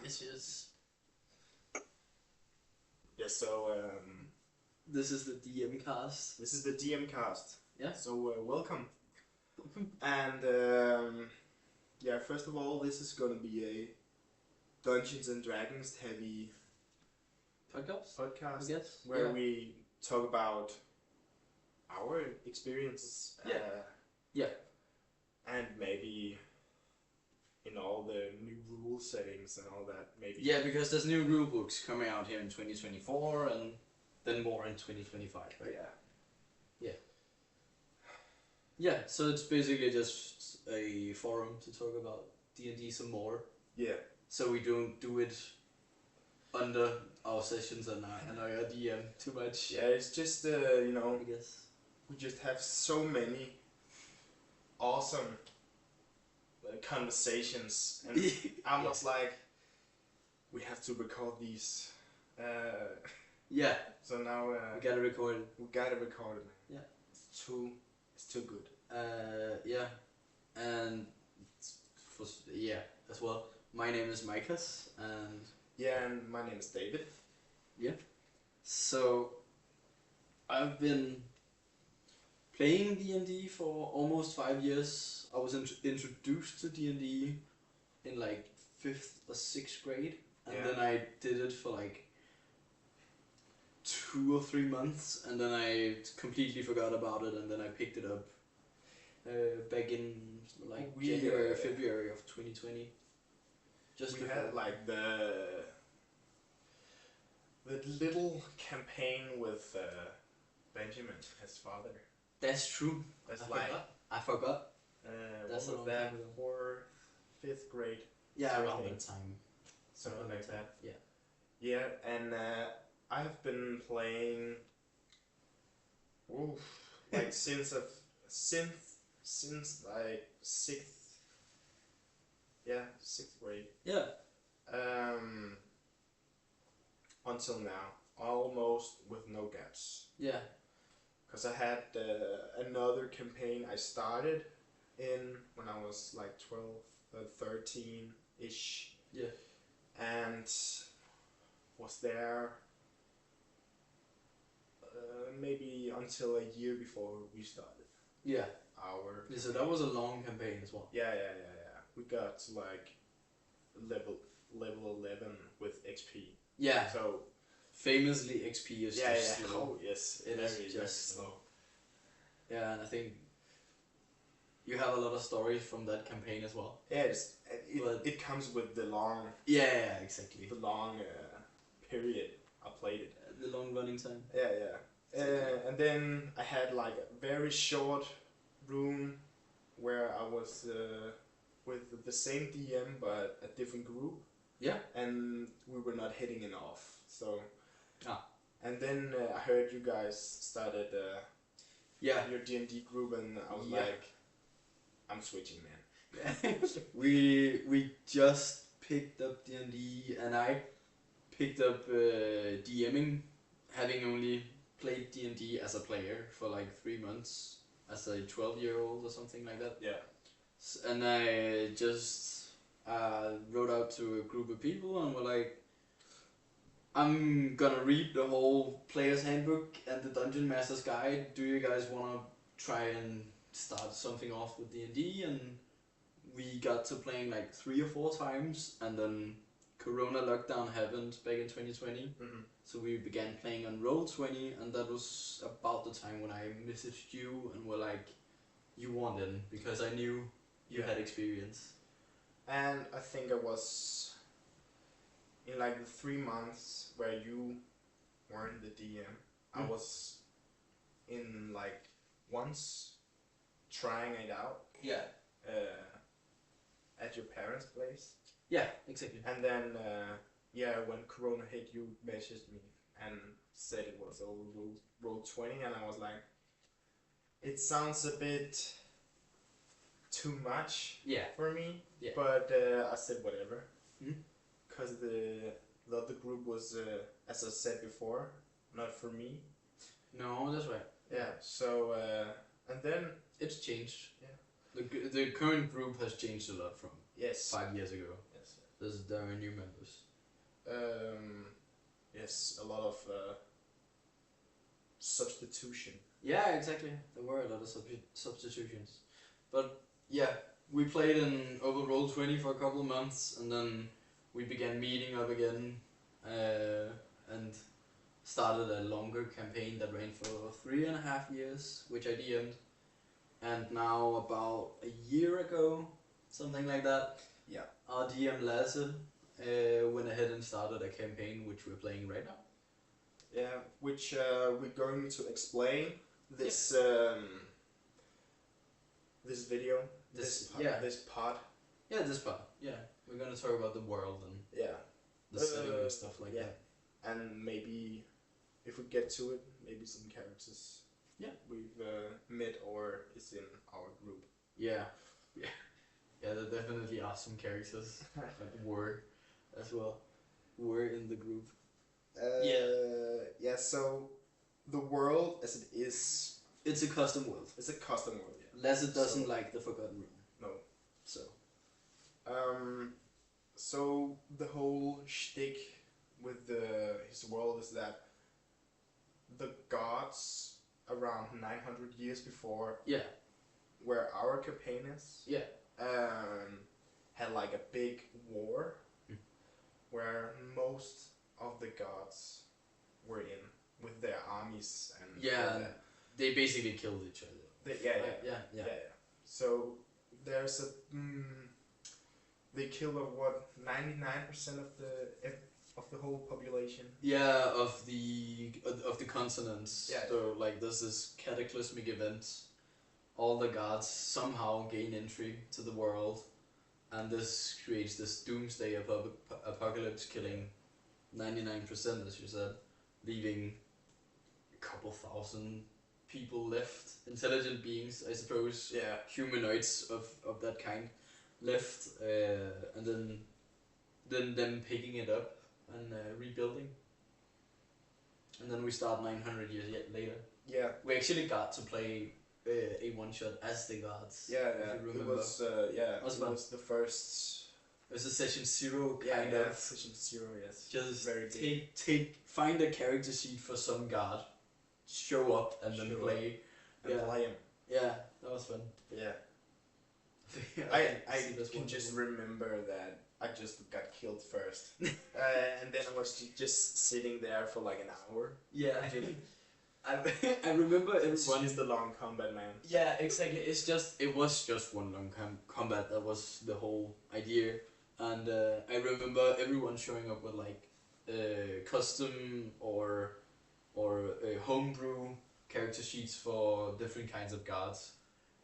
Yes, yes. Yeah, so This is the DM cast. this is the DM cast. Yeah. So welcome. And yeah, first of all, this is gonna be a Dungeons and Dragons heavy podcast, I guess. where Yeah. we talk about our experiences. Yeah. And maybe in all the new rule settings and all that, maybe. Yeah, because there's new rule books coming out here in 2024 and then more in 2025, right? Yeah. Yeah, so it's basically just a forum to talk about D&D some more. Yeah. So we don't do it under our sessions and our DM too much. Yeah, it's just you know, I guess. we just have so many awesome conversations, and I was like, we have to record these. Yeah. So now We gotta record it. we gotta record it. Yeah. It's too good. Yeah, and as well. My name is Micas, and Yeah, and my name is David. so I've been playing D&D for almost 5 years. I was introduced to D&D in like 5th or 6th grade, and Yeah. then I did it for like 2 or 3 months, and then I completely forgot about it, and then I picked it up back in like January or February of 2020. We had like the little campaign with Benjamin, his father. That's true. That's I forgot. That's what was that? 4th, 5th grade. Yeah, around that time. Something like that. Yeah. Yeah, and I have been playing. Like since like 6th. Yeah, 6th grade. Yeah. Until now, almost with no gaps. Yeah. Because I had another campaign I started in when I was like 12, 13-ish. Yeah. And was there maybe until a year before we started. Yeah. Our So that was a long campaign as well. Yeah. We got to like level 11 with XP. Yeah. So famously XP is just slow. Oh yes, It very, is very just slow. Yeah, and I think you have a lot of stories from that campaign as well. Yeah, But- it comes with the long Yeah, exactly. period I played it. The long running time. Yeah. And then I had like a very short room where I was with the same DM but a different group. Yeah. And we were not hitting it off. So. And then I heard you guys started your D&D group, and I was like, I'm switching, man. we just picked up D&D, and I picked up DMing, having only played D&D as a player for like 3 months as a 12-year-old or something like that. Yeah. And I just wrote out to a group of people and were like, I'm gonna read the whole player's handbook and the Dungeon Master's Guide. Do you guys wanna try and start something off with D&D? And we got to playing like 3 or 4 times, and then Corona lockdown happened back in 2020. Mm-hmm. So we began playing on Roll20, and that was about the time when I messaged you and were like, you want in, because I knew you had experience. And I think I was in like the 3 months where you weren't the DM. I was in like once trying it out. Yeah. At your parents' place. Yeah, exactly. And then when Corona hit, you messaged me and said it was old Roll20, and I was like, it sounds a bit too much for me. Yeah. But I said whatever. Because the other group was, as I said before, not for me. No, that's right. Yeah. So and then it's changed. Yeah. The current group has changed a lot from 5 years ago. Yes. There are new members. Yes, a lot of substitution. Yeah, exactly. There were a lot of substitutions, but yeah, we played in over Roll20 for a couple of months, and then we began meeting up again, and started a longer campaign that ran for 3.5 years, which I DM'd, and now about a year ago, something like that, Yeah. our DM Lasse went ahead and started a campaign which we're playing right now. Yeah, which we're going to explain this this video, this part. Yeah, this part. Yeah, we're gonna talk about the world and Yeah, the setting and stuff like that. And maybe if we get to it, maybe some characters. Yeah. We've met or is in our group. Yeah, yeah, yeah. There definitely are some characters that were as well. Were in the group. Yeah. So the world as it is. It's a custom world. It's a custom world. Yeah. Lasse doesn't like the Forgotten Room. No. So. So the whole shtick with his world is that the gods around 900 years before. Yeah. Where our campaign is. Yeah. Had like a big war. Where most of the gods were in with their armies and they basically killed each other. Yeah. So there's a they killed 99% of the whole population. Yeah, of the continents. Yeah. So like there's this cataclysmic event. All the gods somehow gain entry to the world, and this creates this doomsday apocalypse, killing 99%, as you said, leaving a couple thousand people left, intelligent beings, I suppose. Yeah. Humanoids of that kind left, and then them picking it up and rebuilding. And then we start 900 years later. Yeah. We actually got to play a one shot as the gods. Yeah. If you It remember. was was the first. It was a session 0 kind of. Session 0, yes. Just very find a character sheet for some god, show up and then play. And play him. Yeah, that was fun. Yeah. I I can just remember that I just got killed first, and then I was just sitting there for like an hour. Yeah. I remember everyone. It's the long combat, man. Yeah, exactly. It was just one long combat. That was the whole idea, and I remember everyone showing up with like custom or homebrew character sheets for different kinds of gods,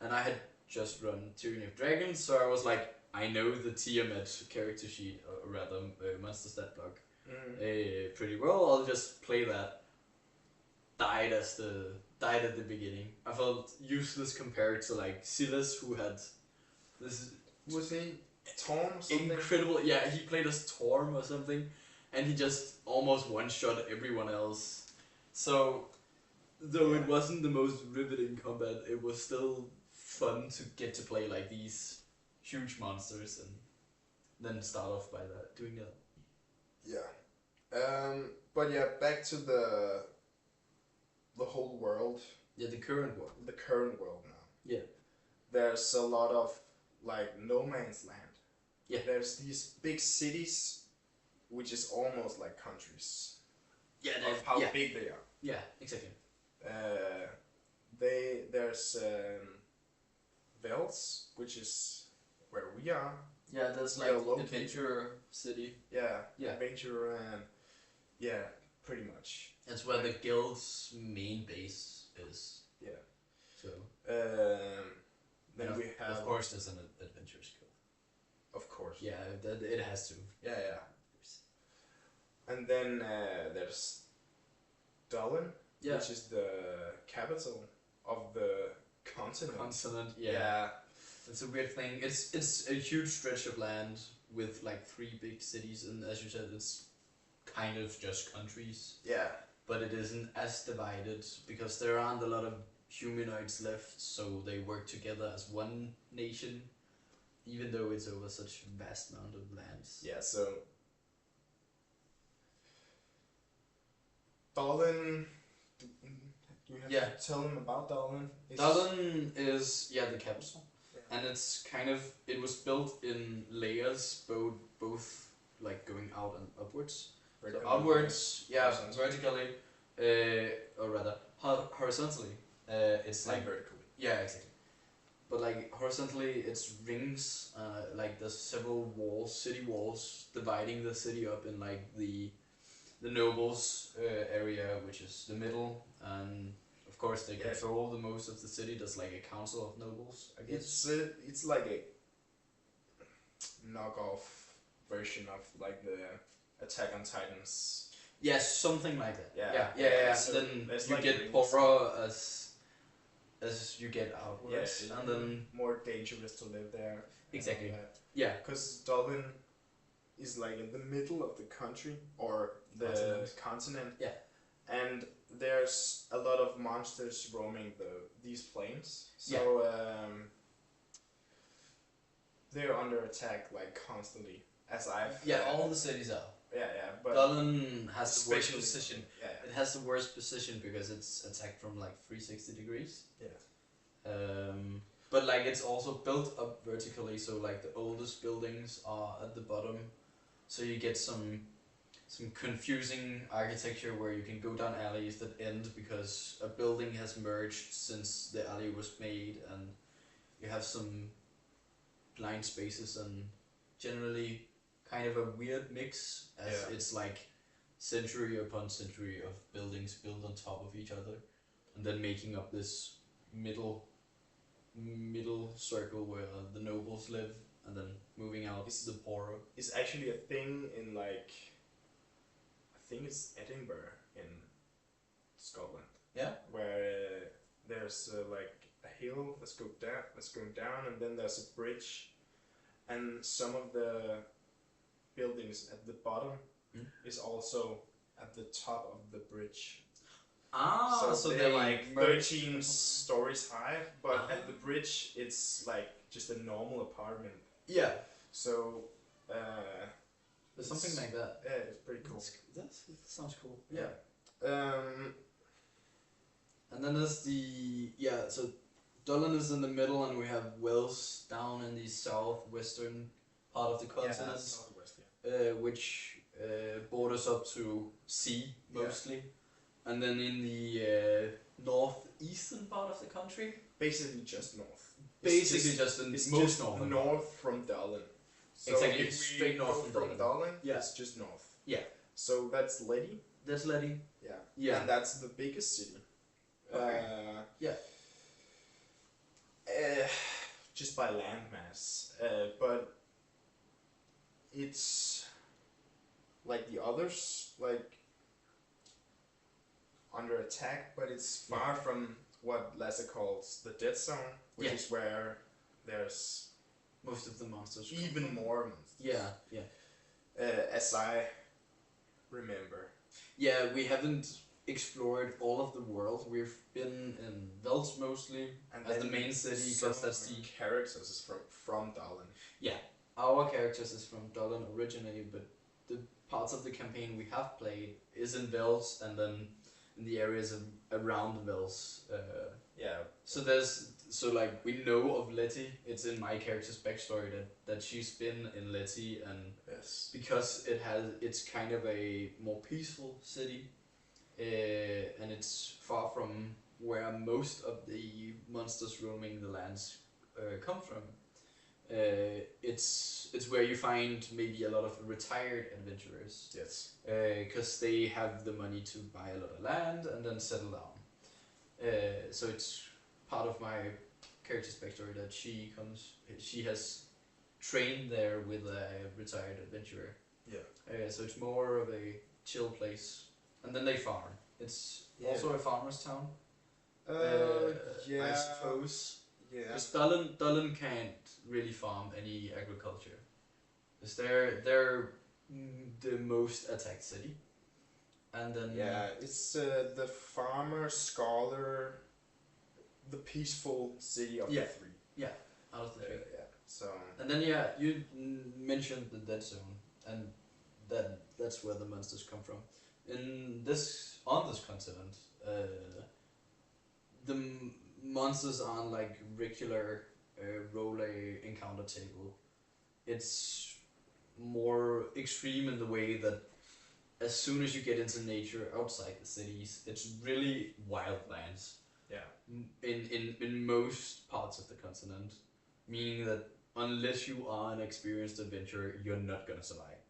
and I had just run Tyranny of Dragons, so I was like, I know the Tiamat character sheet, or rather monster stat block, pretty well. I'll just play that. Died at the beginning. I felt useless compared to like Silas, who had this. Was he Torm or something? Incredible. Yeah, he played as Torm or something, and he just almost one shot everyone else. So, though it wasn't the most riveting combat, it was still fun to get to play like these huge monsters and then start off by doing that. Yeah. But yeah, back to the whole world. Yeah, the current world. The current world now. Yeah. There's a lot of like no man's land. Yeah. There's these big cities, which is almost like countries. Yeah. Of how big they are. Yeah, exactly. There's Vels, which is where we are. Yeah, that's like Adventure City. Yeah. Yeah. Adventure and pretty much. That's where the guild's main base is. Yeah. So. Then we have. Of course, there's an adventurers guild. Of course. Yeah, it has to. Yeah. And then there's Dublin, which is the capital of the continent. Yeah. It's a weird thing. It's a huge stretch of land with like 3 big cities, and as you said, it's kind of just countries. Yeah. But it isn't as divided because there aren't a lot of humanoids left, so they work together as one nation. even though it's over such a vast amount of lands. Yeah, so Dublin. Do you have Yeah. to tell them about Dublin? Dublin is the capital, Yeah. and it's it was built in layers, both like going out and upwards. So Vertically, outwards, horizontally. vertically, or rather horizontally. It's Like like vertically. yeah, exactly. But like horizontally, it's rings. Like there's several walls, city walls, dividing the city up in like the nobles area, which is the middle, and of course they control the most of the city. There's like a council of nobles, I guess. It's like a knockoff version of like the Attack on Titans. Yes, something like that. Yeah. Yeah. So then there's you like get rings. poorer as you get outwards, Yes, and then more dangerous to live there. exactly. Yeah. Because Dublin is like in the middle of the country or the continent. Yeah. And there's a lot of monsters roaming these plains. So they're under attack like constantly. As I've all the cities are. But Dublin has the worst especially position. Yeah. It has the worst position because it's attacked from like 360 degrees. Yeah. But like it's also built up vertically, so like the oldest buildings are at the bottom, so you get some confusing architecture where you can go down alleys that end because a building has merged since the alley was made, and you have some blind spaces and generally kind of a weird mix as it's like century upon century of buildings built on top of each other and then making up this middle circle where the nobles live and then moving out the poorer. It's actually a thing in like I think it's Edinburgh in Scotland. Yeah. Where there's like a hill that's going down, and then there's a bridge, and some of the buildings at the bottom is also at the top of the bridge. So they're like 13 stories high, but at the bridge it's like just a normal apartment. Yeah. So there's something like that. Yeah, it's pretty cool. That sounds cool. Yeah. And then there's so Dublin is in the middle, and we have Wales down in the southwestern part of the continent, southwest, which borders up to sea mostly, and then in the northeastern part of the country, basically just north. Basically just the most northern. North from Dublin. So exactly, if straight north from Dublin, yeah. It's just north. Yeah. So that's Letty. That's Letty. Yeah. Yeah. And that's the biggest city. Okay. Just by landmass. But it's like the others, like under attack, but it's far from what Lasse calls the dead zone, which is where there's most of the monsters. Even more monsters. Yeah. As I remember. Yeah, we haven't explored all of the world. We've been in Wels mostly, and as the main city, because that's the characters is from Dublin. Yeah, our characters is from Dublin originally, but the parts of the campaign we have played is in Wels, and then in the areas around Wels. So like we know of Letty. It's in my character's backstory that she's been in Letty, and because it's kind of a more peaceful city, and it's far from where most of the monsters roaming the lands come from. It's where you find maybe a lot of retired adventurers. Yes. Because they have the money to buy a lot of land and then settle down. So it's part of my character's backstory that she has trained there with a retired adventurer. Yeah. So it's more of a chill place, and then they farm. It's also a farmer's town. I suppose. Yeah. Because Dublin can't really farm any agriculture. Because they're the most attacked city. And then it's the farmer, scholar, the peaceful city of the three. Yeah, out of the three. So And then yeah, you mentioned the dead zone, and that's where the monsters come from. In this on this continent, the monsters aren't like regular role encounter table. It's more extreme in the way that as soon as you get into nature outside the cities, it's really wildlands. yeah. In most parts of the continent, meaning that unless you are an experienced adventurer, you're not gonna survive.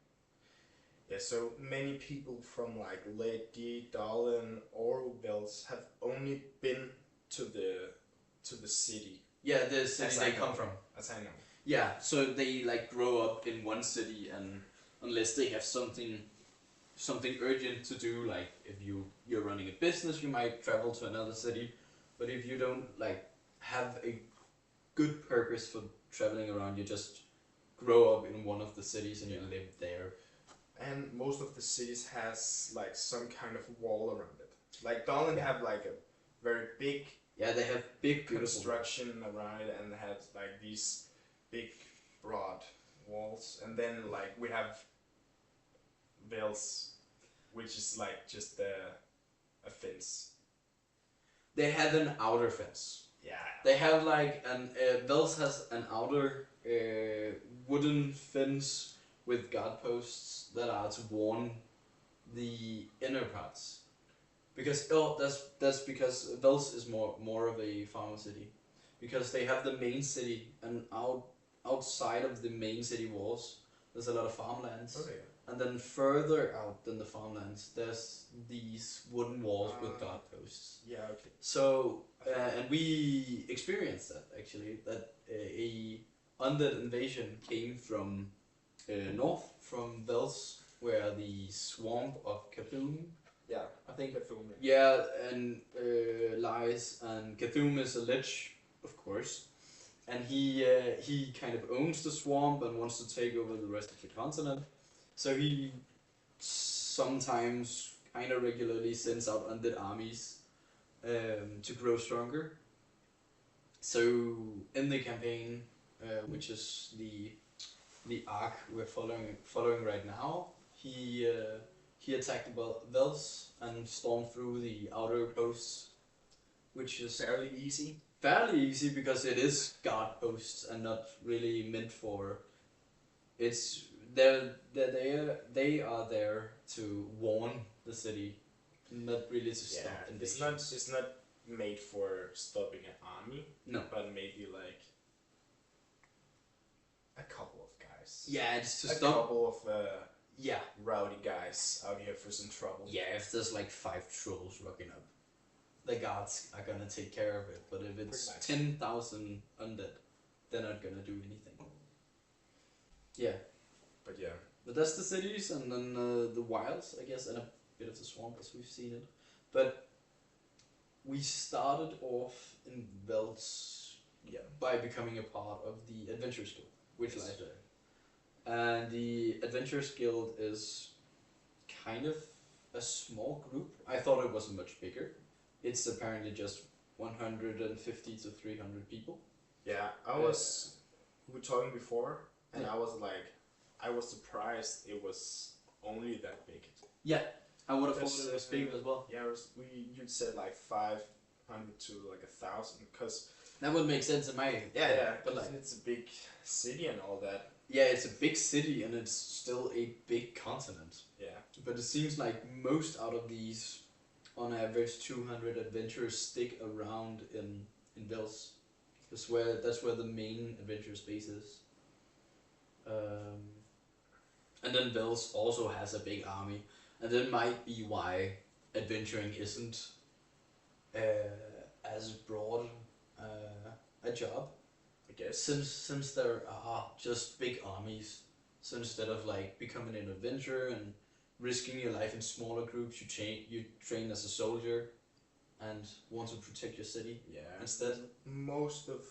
Yeah, so many people from like Lady, Darlin, or Wells have only been to the city. Yeah, the city they come from. As I know. Yeah, so they like grow up in one city, and unless they have something urgent to do, like if you're running a business, you might travel to another city. But if you don't like have a good purpose for traveling around, you just grow up in one of the cities and you live there. And most of the cities has like some kind of wall around it. Like Darlin have like a very big Yeah, they have big construction around it, and they have like these big broad walls. And then like we have Vales, which is like just a fence. They have an outer fence. Yeah. They have like an Vels has an outer wooden fence with guard posts that are to warn the inner parts. Because that's because Vels is more of a farmer city, because they have the main city, and outside of the main city walls there's a lot of farmlands. Okay. And then further out than the farmlands, there's these wooden walls with guard posts. Yeah, okay. So, and we experienced that actually, that a undead invasion came from north, from Vels, where the swamp of Cthulhu, Yeah, I think. Cthulhu. Yeah, and lies, and Cthulhu is a lich, of course. And he kind of owns the swamp and wants to take over the rest of the continent. So he sometimes, kind of regularly, sends out undead armies to grow stronger. So in the campaign, which is the arc we're following right now, he attacked the Vels and stormed through the outer posts, which is Fairly easy. fairly easy because it is guard posts and not really meant for. It's they are there to warn the city, not really to stop invasions. It's not made for stopping an army. No. But maybe like a couple of guys. Yeah, it's to a stop. couple of Yeah. rowdy guys out here for some trouble. Yeah, if there's like 5 trolls rocking up, the guards are gonna take care of it. But if it's 10,000 undead, they're not gonna do anything. Yeah. But yeah. But that's the cities, and then the wilds, I guess, and a bit of the swamp as we've seen it. But we started off in Vels, yeah, by becoming a part of the Adventurers Guild, which lies there. And the Adventurers Guild is kind of a small group. I thought it was much bigger. It's apparently just 150 to 300 people. Yeah, we were talking before, and yeah. I was surprised it was only that big. Yeah, I would have thought it was big as well. Yeah, you said like 500 to like 1,000, because that would make sense in my but like it's a big city and all that. Yeah, it's a big city and it's still a big continent. Yeah, but it seems like most out of these, on average, 200 adventurers stick around in Vels. That's where the main adventure space is. And then Vels also has a big army, and that might be why adventuring isn't as broad a job. I guess since there are just big armies, so instead of like becoming an adventurer and risking your life in smaller groups, you train as a soldier and want to protect your city. Yeah. Instead, most of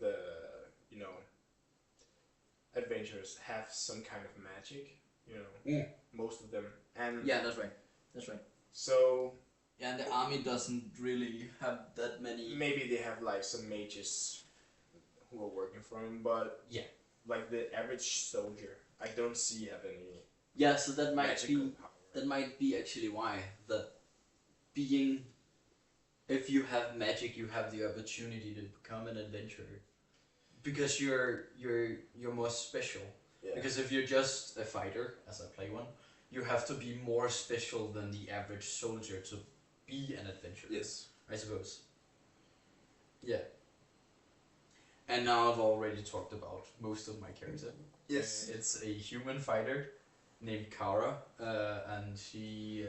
the adventurers have some kind of magic. Most of them, and yeah, that's right. So yeah, and the army doesn't really have that many. Maybe they have like some mages, who are working for him, but Yeah. like the average soldier, I don't see have any Yeah, so that might magical be power. that might be actually why that being if you have magic, you have the opportunity to become an adventurer because you're more special. Yeah. Because if you're just a fighter, as I play one, you have to be more special than the average soldier to be an adventurer. Yes. I suppose. Yeah. And now I've already talked about most of my character. Yes. It's a human fighter named Kara, and She.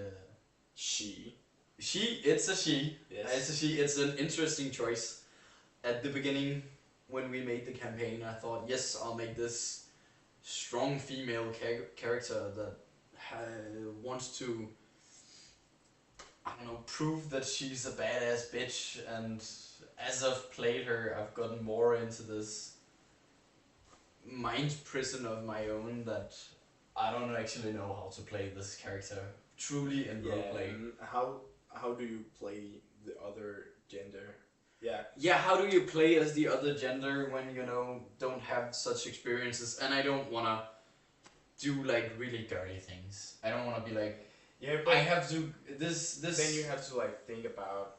it's a she. Yes. It's a she. It's an interesting choice. At the beginning, when we made the campaign, I thought, yes, I'll make this strong female character that wants to, I don't know, prove that she's a badass bitch. And as I've played her, I've gotten more into this mind prison of my own that I don't actually know how to play this character truly in roleplay. And how do you play the other gender? Yeah. Yeah, how do you play as the other gender when you don't have such experiences? And I don't wanna do like really dirty things. I don't wanna be like, Yeah, but I have to this. then you have to like think about,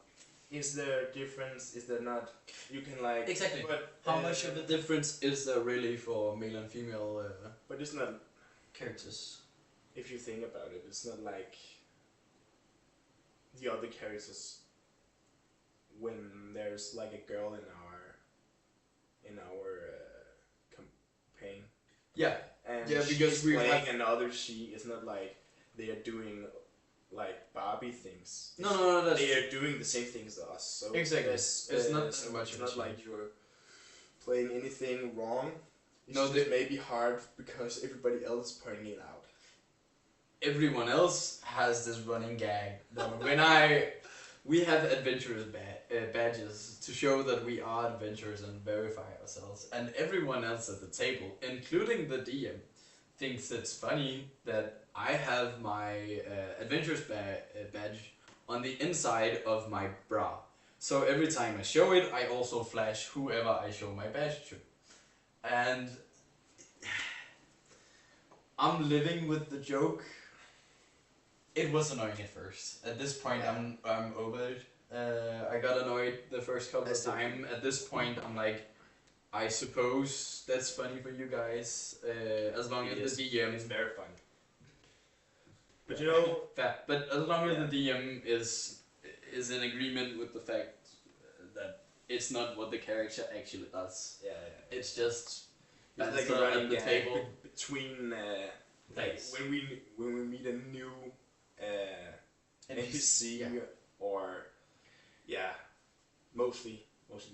is there a difference? Is there not? You can like Exactly. But How much of a difference is there really for male and female But it's not. characters? If you think about it, it's not like the other characters. When there's like a girl in our campaign, Yeah. and Yeah, because she's we playing have- another she, it's not like they are doing like Barbie things. No, that's They are doing the same things as us. So Exactly. there's, It's not so that much it's of a not change. like you're playing anything wrong. It's No, just maybe hard because everybody else is pointing it out. everyone else has this running gag that we have adventurers badges to show that we are adventurers and verify ourselves, and everyone else at the table, including the DM, thinks it's funny that I have my adventurers badge on the inside of my bra. So every time I show it, I also flash whoever I show my badge to, and I'm living with the joke. It was annoying at first. At this point, I'm over it. I got annoyed the first couple of times. At this point, I'm like, I suppose that's funny for you guys, as long as the DM It's very funny. But but as long as the DM is in agreement with the fact that it's not what the character actually does. Yeah. It's just It's like banter a running at the gag table. between Thanks. when we meet a new NPC yeah. or mostly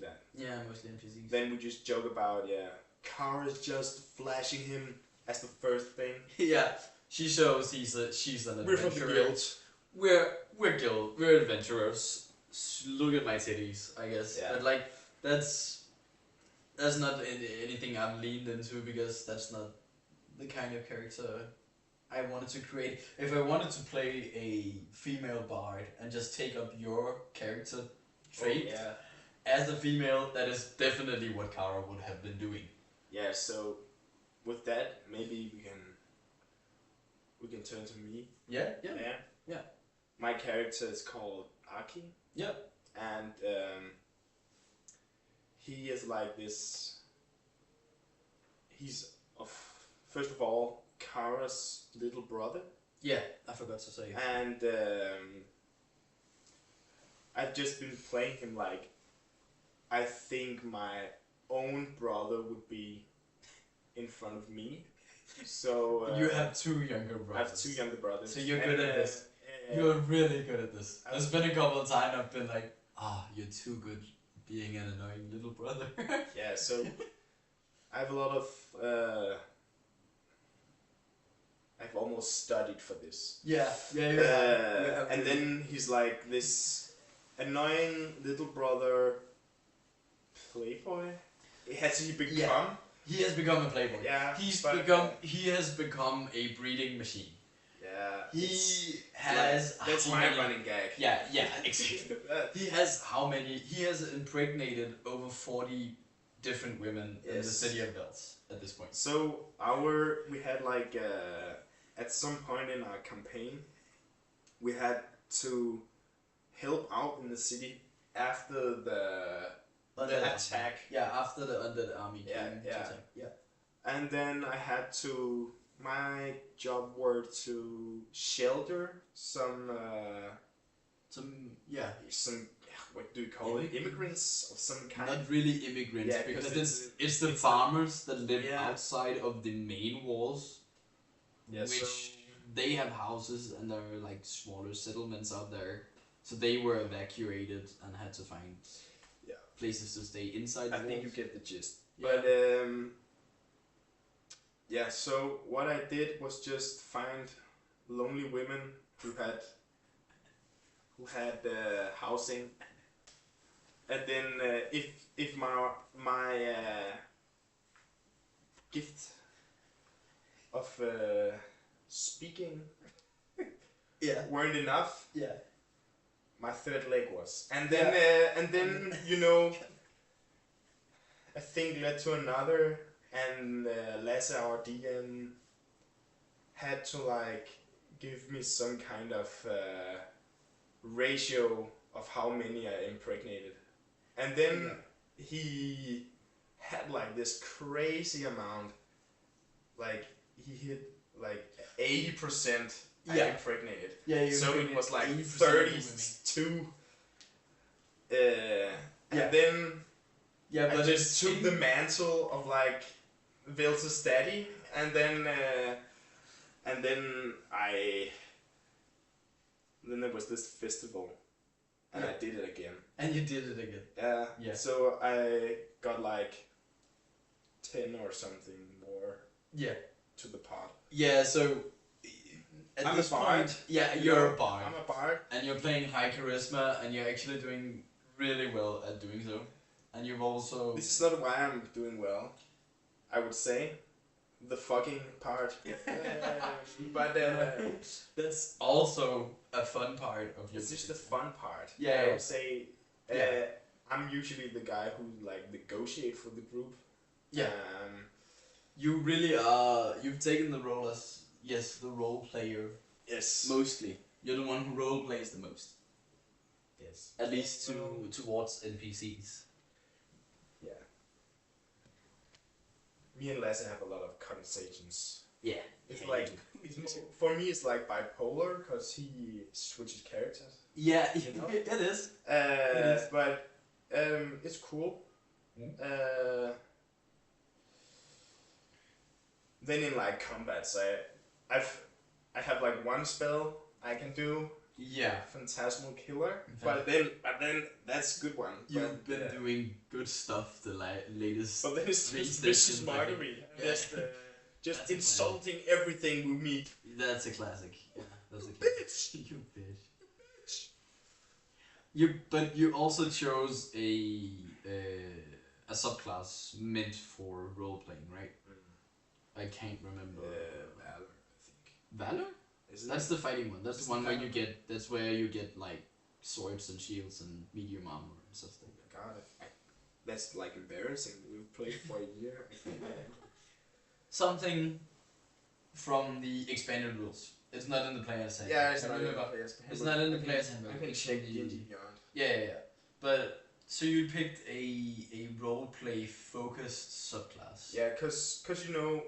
that. Yeah, mostly NPCs. Then we just joke about Kara's just flashing him as the first thing. Yeah, she shows she's an We're from the adventurer. guild. We're adventurers. Look at my titties, I guess. Yeah. But like that's not anything I've leaned into because that's not the kind of character I wanted to create. If I wanted to play a female bard and just take up your character trait as a female, that is definitely what Kara would have been doing. Yeah, so with that, maybe we can turn to me. Yeah. My character is called Aki. Yep. And he is like this. He's first of all Kara's little brother. Yeah, I forgot to say. And I've just been playing him like I think my own brother would be in front of me. So you have two younger brothers. I have two younger brothers. So you're good at this. You're really good at this. There's been a couple of times I've been like, you're too good being an annoying little brother. Yeah, so I have a lot of I've almost studied for this. Yeah. And then he's like this annoying little brother playboy. Has he become? Yeah. He has become a playboy. Yeah. He has become a breeding machine. Yeah. He has that's how my many- running gag. Yeah, exactly. He has impregnated over 40 different women in the Yes. city of Vels at this point. So we had like at some point in our campaign, we had to help out in the city after the attack. Yeah, after the undead army came Yeah, to yeah. attack. Yeah. And then I had to. My job were to shelter some some what do you call it? Immigrants of some kind. Not really immigrants, Yeah, because 'cause it's the it's farmers that live Yeah. outside of the main walls, Yeah, which so- they have houses and there are like smaller settlements out there. So they were evacuated and had to find Yeah. places to stay inside the I think you walls. get the gist. Yeah. But yeah. So what I did was just find lonely women who had housing, and then if my gift of speaking Yeah. weren't enough, Yeah. my third leg was, and then you know, a thing led to another, and Lasse, our DM, had to like give me some kind of ratio of how many I impregnated, and then he had like this crazy amount, like he hit like 80%. I Yeah. impregnated. Yeah. So it was like 80% of 32. And then Yeah, I but just took the mantle of like Vilsa's daddy, and then there was this festival, and Yeah. I did it again. And you did it again. Yeah. So I got like 10 or something more. Yeah. To the pot. Yeah. So at I'm this a bard. point, yeah, you're a bard. I'm a bard. And you're playing high charisma, and you're actually doing really well at doing so. And you've also... This is not why I'm doing well, I would say. The fucking part. But that's also a fun part of your... it's just the fun part. Yeah. I would say Yeah. I'm usually the guy who like negotiate for the group. Yeah. You really are... You've taken the role as, yes, the role player. Yes. Mostly. You're the one who role plays the most. Yes. At least towards NPCs. Yeah. Me and Lasse have a lot of conversations. Yeah. It's Yeah, like, you do. for me it's like bipolar, because he switches characters. Yeah, You know? it is. But it's cool. Then in like combats, I have like one spell I can do. Yeah. Phantasmal Killer. But then that's a good one. You've been doing good stuff the latest. But then it's late just vicious sessions, I think. mockery. Yeah. Just That's a insulting everything we meet. That's a classic. Yeah, that's a classic. You bitch. But you also chose a subclass meant for role playing, right? I can't remember. Valor, I think. Valor? Isn't That's it? the fighting one. That's Is the one it where Valor? you get. That's where you get like swords and shields and medium armor and stuff like that. God, that's like embarrassing. We've played for a year. Something from the expanded rules. It's not in the player's handbook. Yeah, it's I not in the remember. player's It's not in the player's handbook. I can It's check from the the- Beyond. Yeah. But so you picked a roleplay focused subclass. Yeah, cause you know,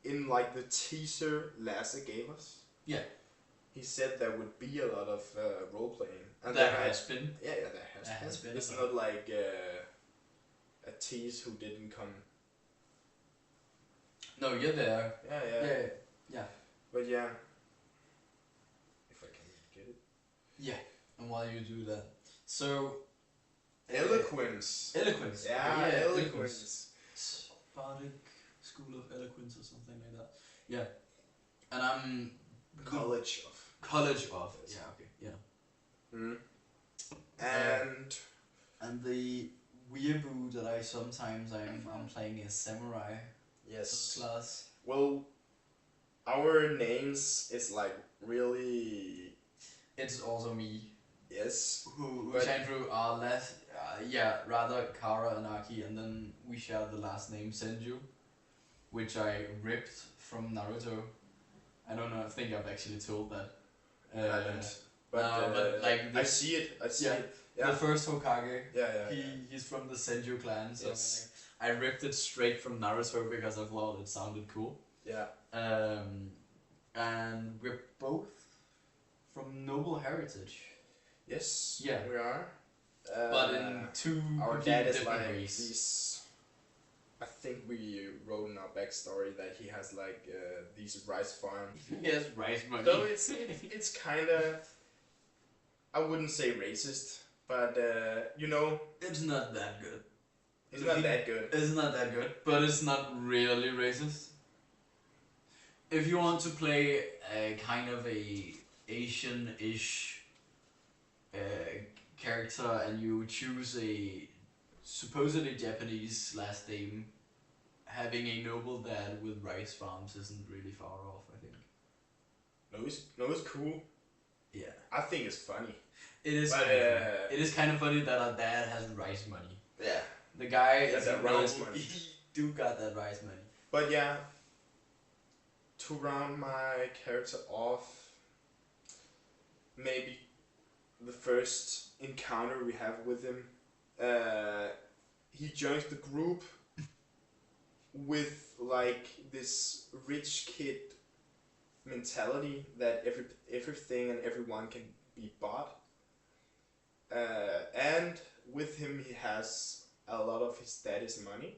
in like the teaser Lasse gave us. Yeah. He said there would be a lot of role playing. And There then has been. Yeah, there has been. It's a lot. not like a tease who didn't come. No, you're there. Yeah. But yeah. If I can get it. Yeah. And while you do that, so Eloquence. eloquence. Yeah, eloquence. Bardic School of Eloquence or something like that. Yeah. And I'm College of. College of. Yeah. Okay. Yeah. Mm. And the weeaboo that I sometimes I'm playing is samurai Yes. class. Well, our names is like really. It's also me. Yes. who But shine through are less, yeah, rather Kara and Aki, and then we share the last name Senju, which I ripped from Naruto. I don't know. I think I've actually told that. I haven't. But, But like I see it. I see it. Yeah. the first Hokage. Yeah. He's from the Senju clan, so Yes. like, I ripped it straight from Naruto because I thought it sounded cool. Yeah. And we're both from noble heritage. Yes. Yeah. We are. But in two our completely dad is different like ways. these. I think we wrote in our backstory that he has like these rice farms. He has rice money. So it's kind of, I wouldn't say racist, but you know, It's not that good. it's not that good. It's not that good, but it's not really racist. If you want to play a kind of a Asian-ish character and you choose a supposedly Japanese last name, having a noble dad with rice farms isn't really far off, I think. No, it's cool. Yeah. I think it's funny. It is. But, it is kind of funny that our dad has rice money. Yeah. The guy That's is that a rice noble- money. He do got that rice money. But yeah, to round my character off, maybe the first encounter we have with him, he joins the group with like this rich kid mentality that everything and everyone can be bought. And with him he has a lot of his daddy's money.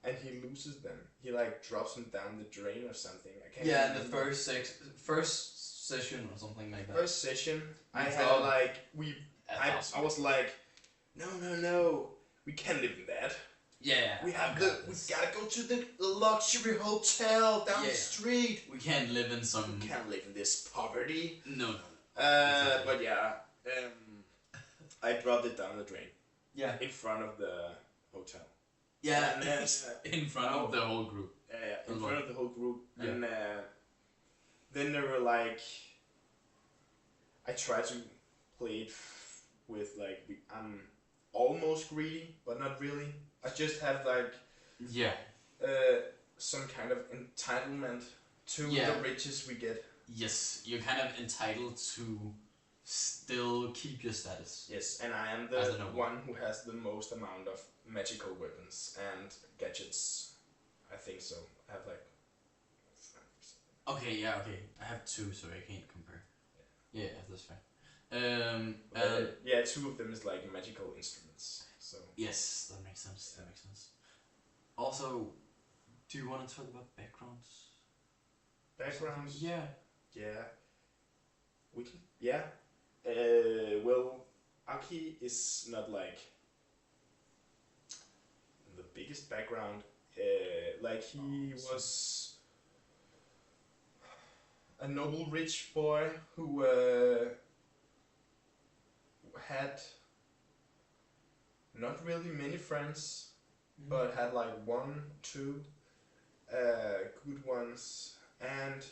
And he loses them. He like drops them down the drain or something. I can't. Yeah, in the remember. first session or something like that. First session, I You had thought- like I was like, like, no, we can't live in that. yeah, We have I've the got we this. gotta go to the luxury hotel down Yeah. the street. We can't live in some. We can't live in this poverty. No. Exactly. But yeah, I dropped it down the drain Yeah. in front of the hotel. Yeah. And, in front of the whole group. In A front lot. of the whole group, Yeah. and then they were like, I tried to play it with like I'm almost greedy, but not really. I just have like Yeah. some kind of entitlement to Yeah. the riches we get. Yes, you're kind of entitled to still keep your status. Yes, and I am As a the noble. one who has the most amount of magical weapons and gadgets. I think so. I have like. Okay, yeah, okay. I have two, so I can't compare. Yeah, that's fair. Yeah, two of them is like magical instruments. So. Yes, that makes sense. That makes sense. Also, do you want to talk about backgrounds? Backgrounds. Yeah. Yeah. We can. Yeah. Well, Aki is not like the biggest background. Like he was a noble rich boy who had not really many friends, but had like one, two good ones, and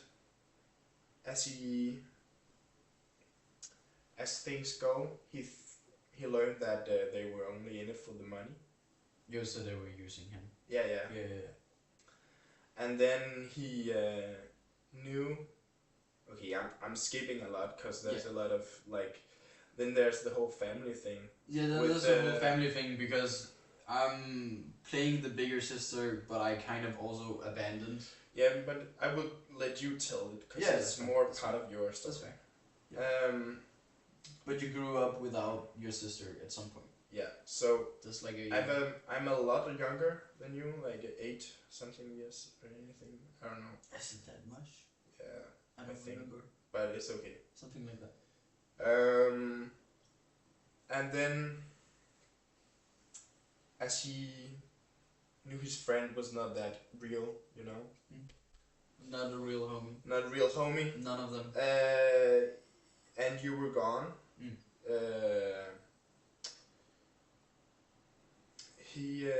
as things go, he learned that they were only in it for the money. You said they were using him. Yeah. Yeah. And then he knew. Okay, I'm skipping a lot because there's a lot of like. Then there's the whole family thing. Yeah, With, that's a whole family thing because I'm playing the bigger sister, but I kind of also abandoned. Yeah, but I would let you tell it because Yeah, it's that's more fine. part of your stuff. That's fair. But But you grew up without your sister at some point. yeah, so Just like a. I'm a lot younger than you, like 8 something years or anything. I don't know. Isn't that much? Yeah, I don't think- remember. but it's okay. Something like that. And then as he knew his friend was not that real, you know, Not a real homie. not a real homie, None of them. and you were gone. Mm. He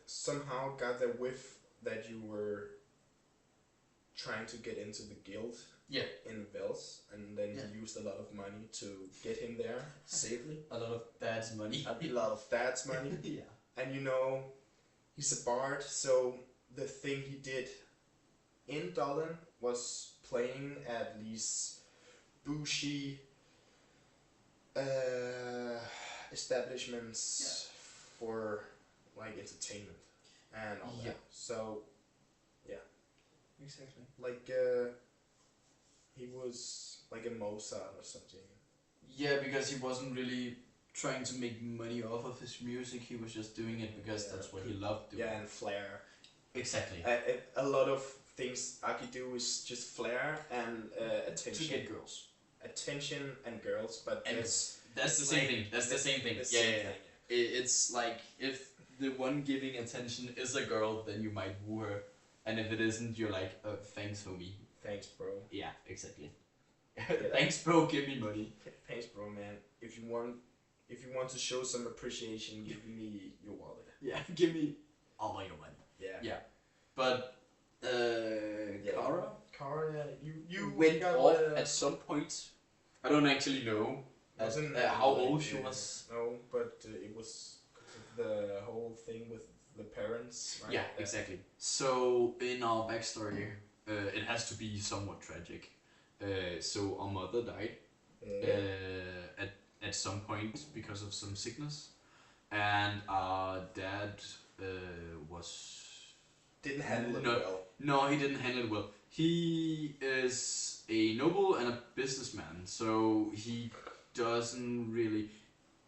somehow got the whiff that you were trying to get into the guild. Yeah. In Vels, and then Yeah. he used a lot of money to get him there safely. A lot of dad's money. A lot of dad's money. Yeah. And you know, he's a bard, so the thing he did in Dublin was playing at these bougie establishments for like entertainment and all that. So Exactly. like he was like a Mozart or something. Yeah, because he wasn't really trying to make money off of his music. He was just doing it because that's what he loved doing. Yeah, and flair. Exactly. A lot of things Aki do is just flair and attention. To get girls. Attention and girls, but and that's the same thing. That's the same thing. Yeah. It's like if the one giving attention is a girl, then you might woo her, and if it isn't, you're like, oh, thanks, homie. Thanks, bro. Yeah, exactly. Thanks, bro. Give me money. Thanks, bro, man. If you want to show some appreciation, give me your wallet. Yeah, give me all of your money. Yeah. But Kara, you went off what, at some point. I don't actually know how old she was. No, but it was the whole thing with the parents, right? Yeah, exactly. So in our backstory, it has to be somewhat tragic. So our mother died at some point because of some sickness, and our dad didn't handle it well. No, he didn't handle it well. He is a noble and a businessman, so he doesn't really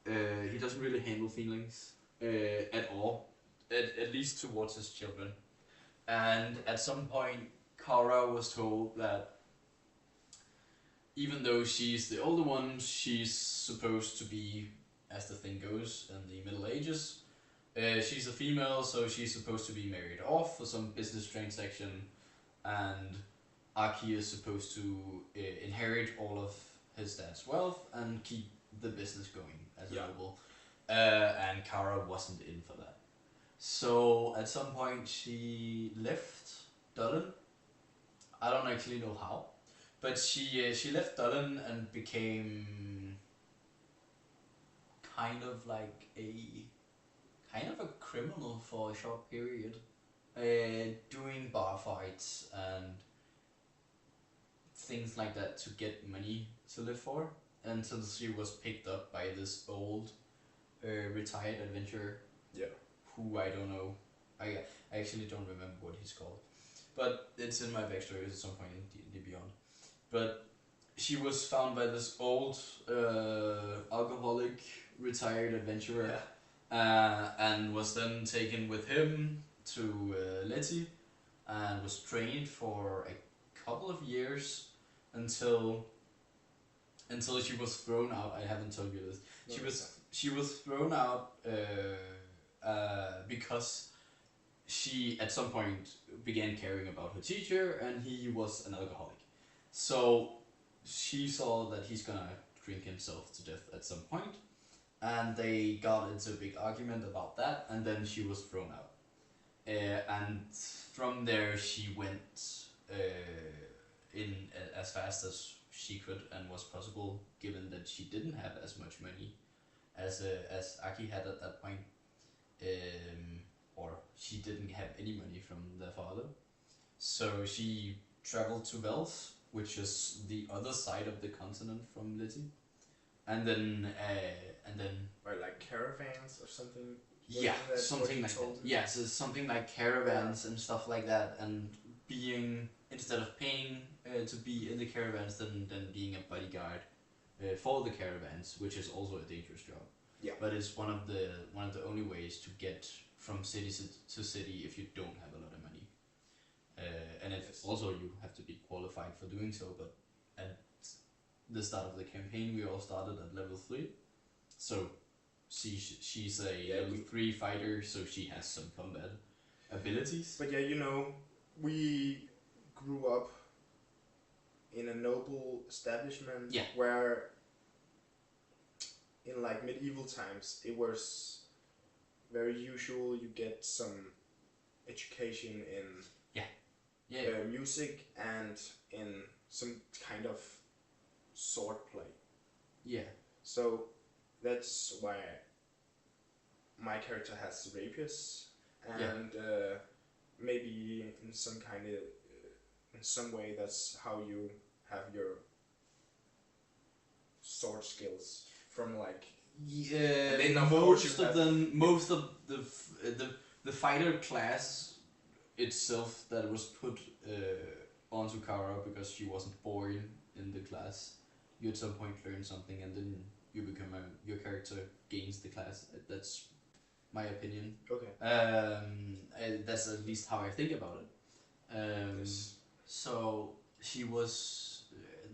handle feelings at all, at least towards his children. And at some point, Kara was told that even though she's the older one, she's supposed to be, as the thing goes, in the Middle Ages. She's a female, so she's supposed to be married off for some business transaction, and Aki is supposed to inherit all of his dad's wealth and keep the business going as a noble. And Kara wasn't in for that. So at some point she left Dublin. I don't actually know how, but she left Dublin and became kind of a criminal for a short period, doing bar fights and things like that to get money to live for, until she was picked up by this old retired adventurer. Yeah. Who I don't know. I actually don't remember what he's called, but it's in my backstory at some point in D&D Beyond. But she was found by this old alcoholic retired adventurer, and was then taken with him to Letty, and was trained for a couple of years until she was thrown out. I haven't told you this. She was thrown out because she at some point began caring about her teacher, and he was an alcoholic. So she saw that he's gonna drink himself to death at some point, and they got into a big argument about that, and then she was thrown out. And from there she went in as fast as she could and was possible, given that she didn't have as much money as Aki had at that point, or she didn't have any money from their father. So she traveled to Wales, which is the other side of the continent from Letty, and then or like caravans or something. Yeah, something like that. Yeah, so something like caravans and stuff like that, and being, instead of paying to be in the caravans, then being a bodyguard for the caravans, which is also a dangerous job. Yeah. But it's one of the only ways to get from city to city if you don't have a lot of money. And it's also, you have to be qualified for doing so. But at the start of the campaign, we all started at level 3, so she's a level 3 fighter, so she has some combat abilities. But we grew up in a noble establishment where in like medieval times it was very usual you get some education in Yeah. music and in some kind of sword play. Yeah. So that's why my character has rapiers, Yeah. and maybe in some kind of in some way that's how you have your sword skills from like. Yeah, And then of course most you of have. them, most of the fighter class itself that was put onto Kara because she wasn't born in the class. You at some point learn something, and then you become your character gains the class. That's my opinion. Okay. That's at least how I think about it. Yes. So she was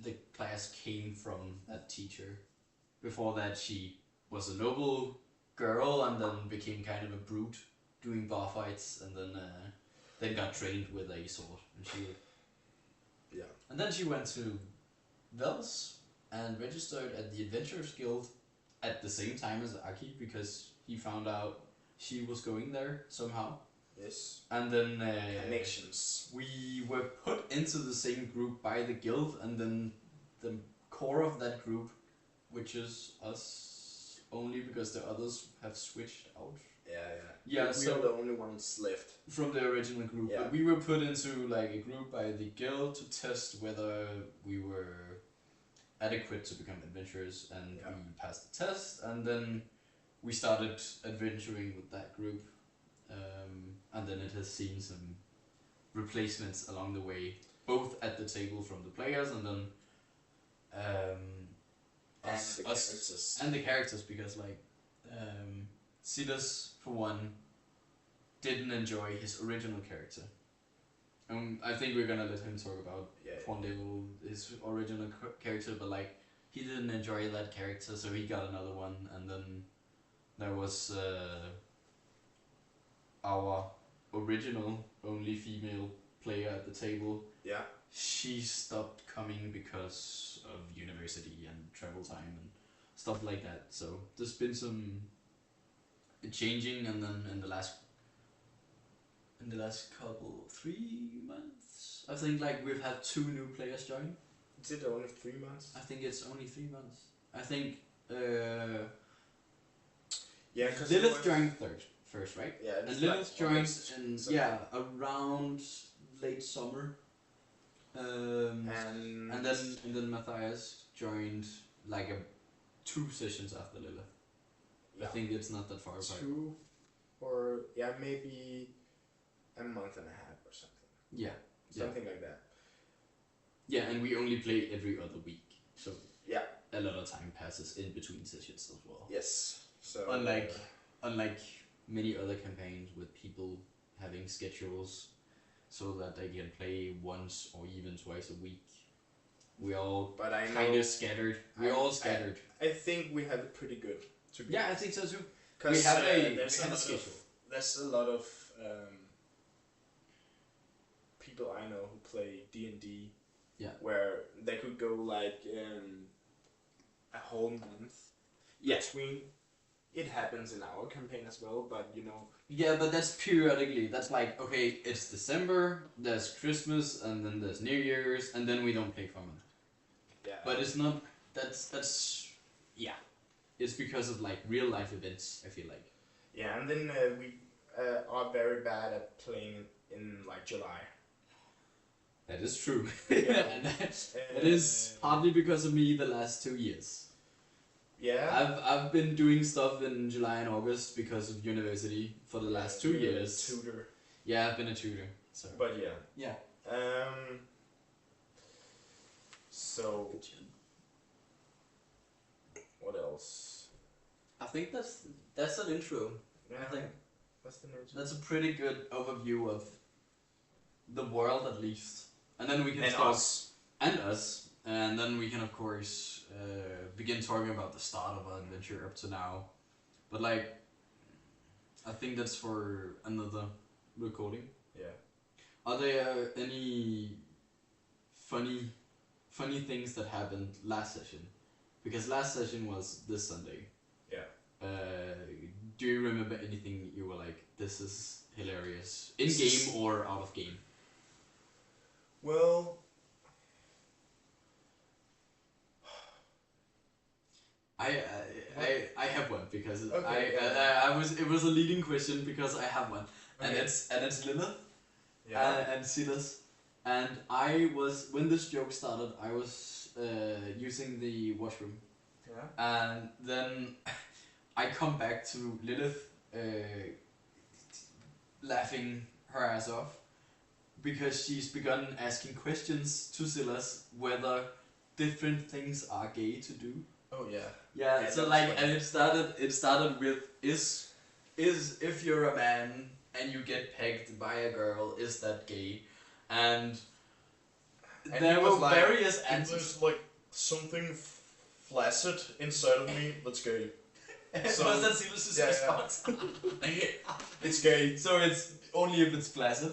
the class came from that teacher. Before that, she was a noble girl and then became kind of a brute doing bar fights, and then got trained with a sword. Yeah. And then she went to Vels and registered at the Adventurers Guild at the same time as Aki because he found out she was going there somehow. Yes. And then Connections. we were put into the same group by the guild, and then the core of that group, which is us only because the others have switched out. Yeah. We So are the only ones left from the original group. Yeah. But we were put into like a group by the guild to test whether we were adequate to become adventurers, and Yeah. we passed the test, and then we started adventuring with that group. And then it has seen some replacements along the way, both at the table from the players and then us and the characters, because like Silas for one didn't enjoy his original character. I think we're gonna let him talk about Fondale, his original character, but like he didn't enjoy that character, so he got another one, and then there was our original only female player at the table. Yeah. She stopped coming because of university and travel time and stuff like that. So there's been some changing, and then in the last couple 3 months, I think like we've had 2 new players join. Is it only 3 months? I think it's only 3 months. I think Yeah, because Lilith joined first, right? Yeah, and Lilith joined in around late summer. And then Matthias joined like 2 sessions after Lilith. Yeah. I think it's not that far apart. 2 or maybe a month and a half or something. Yeah. Something like that. Yeah, and we only play every other week, so yeah, a lot of time passes in between sessions as well. Yes. So unlike many other campaigns with people having schedules so that they can play once or even twice a week, we all kind of scattered. We're all scattered. I think we have it pretty good. Yeah, I think so too. We have a schedule. There's a lot of people I know who play D&D. Yeah. Where they could go like a whole month. Yeah. Between. It happens in our campaign as well, but you know. Yeah, but that's periodically. That's like, okay, it's December, there's Christmas, and then there's New Year's, and then we don't play for a month. Yeah. But it's not. That's yeah. It's because of like real life events, I feel like. Yeah, and then we are very bad at playing in like July. That is true. And that is partly because of me the last 2 years. Yeah. I've been doing stuff in July and August because of university for the last 2 years. Tutor. Yeah, I've been a tutor. So. But yeah. Yeah. So. What else? I think that's an intro. Yeah. I think that's a pretty good overview of the world, at least. And then we can us. And then we can of course begin talking about the start of our adventure up to now. But like, I think that's for another recording. Yeah. Are there any funny things that happened last session? Because last session was this Sunday. Yeah. Do you remember anything you were like, this is hilarious, in game or out of game? Well, I I have one because okay, I was it was a leading question because I have one, and okay. it's Lilith Yeah. and Silas, and I was when this joke started I was using the washroom, Yeah. and then I come back to Lilith laughing her ass off because she's begun asking questions to Silas whether different things are gay to do. Oh yeah. Yeah, Yeah, so that was like, funny. and it started with is if you're a man and you get pegged by a girl, is that gay? And And there he was were like, various it answers. was like something flaccid inside of me. Let's go. So- Was that Silas' yeah, yeah. response? It's gay. So it's only if it's flaccid.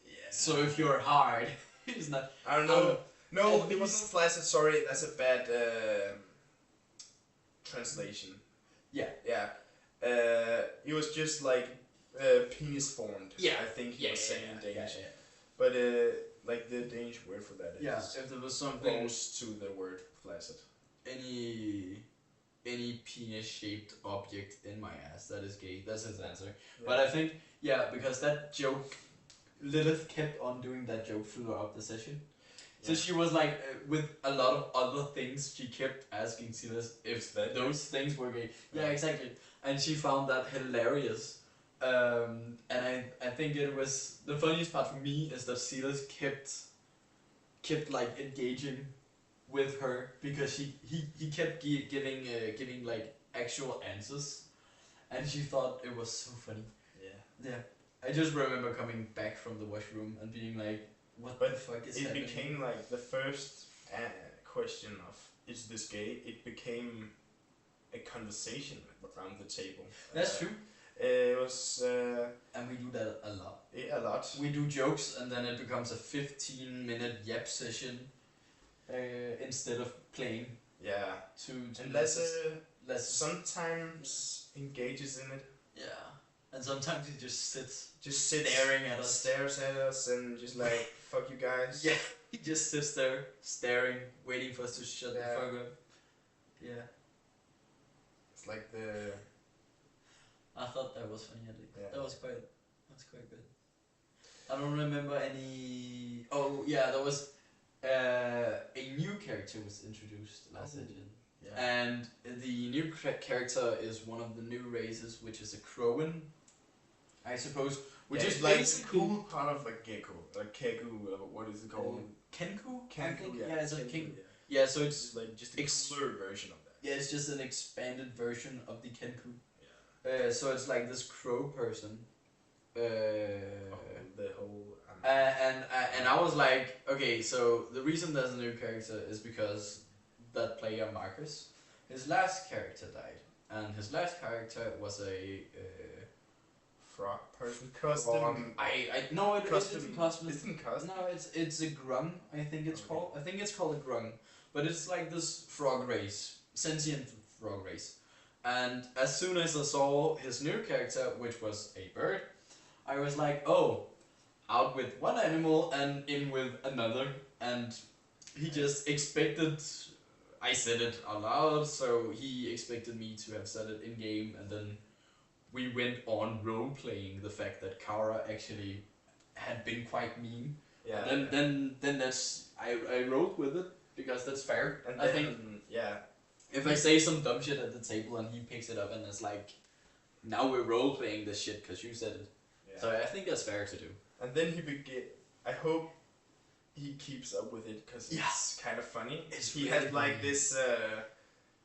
Yeah. So if you're hard, it's not. I don't I don't know. know. No, At it wasn't flaccid. Sorry, that's a bad translation. Yeah. Yeah. It was just like penis formed. Yeah. I think he was saying in Danish. Yeah. But like the Danish word for that is Yeah, if there was something, close to the word flaccid. any penis shaped object in my ass, that is gay. That's his answer. Yeah. But I think, yeah, because that joke, Lilith kept on doing that joke throughout the session. So Yeah. she was like, with a lot of other things, she kept asking Silas if that those things were gay. Yeah, Yeah. exactly. And she found that hilarious. And I think it was, the funniest part for me is that Silas kept like engaging with her because he kept giving like actual answers, and she thought it was so funny. Yeah. Yeah, I just remember coming back from the washroom and being like, "What But the fuck is it happening?" became like the first question of is this gay? It became a conversation around the table. That's true, It was and we do that a lot. a lot. We do jokes, and then it becomes a 15-minute yap session instead of playing. Yeah. To And less. sometimes engages in it. Yeah, and sometimes he just sits Just sits staring at us. stares at us and just like fuck you guys. Yeah, he just sits there staring, waiting for us to shut the Yeah. fuck up. Yeah, It's like the I thought that was funny. Yeah. That was quite good. I don't remember any. Oh yeah, there was a new character was introduced last session, yeah. and the new character is one of the new races, which is a Crowan, I suppose, which Yeah, is it's like the basically cool part of a gecko, a kegu, what is it called? Kenku. I Kenku, think. yeah. Yeah, it's a Kenku, Kenku. yeah. Yeah, so it's It's like just a cooler version of that. yeah, it's just an expanded version of the Kenku. Yeah. So it's like this crow person. The whole. And I was like, okay, so the reason there's a new character is because that player Marcus, his last character died, and his last character was a frog person custom. I no, it Custom. isn't custom. Isn't custom. No, it's a grung. I think it's Okay. called. I think it's called a grung, but it's like this frog race, sentient frog race. And as soon as I saw his new character, which was a bird, I was like, oh, out with one animal and in with another. And he just expected. I said it aloud, so he expected me to have said it in game, and then we went on role playing the fact that Kara actually had been quite mean. Yeah. Then that's I wrote with it because that's fair. And I then, think yeah. if I say some dumb shit at the table and he picks it up and it's like, now we're role playing this shit because you said it. Yeah. So I think that's fair to do. And then he begin. I hope he keeps up with it because Yeah. it's kind of funny. It's He really had like funny. this.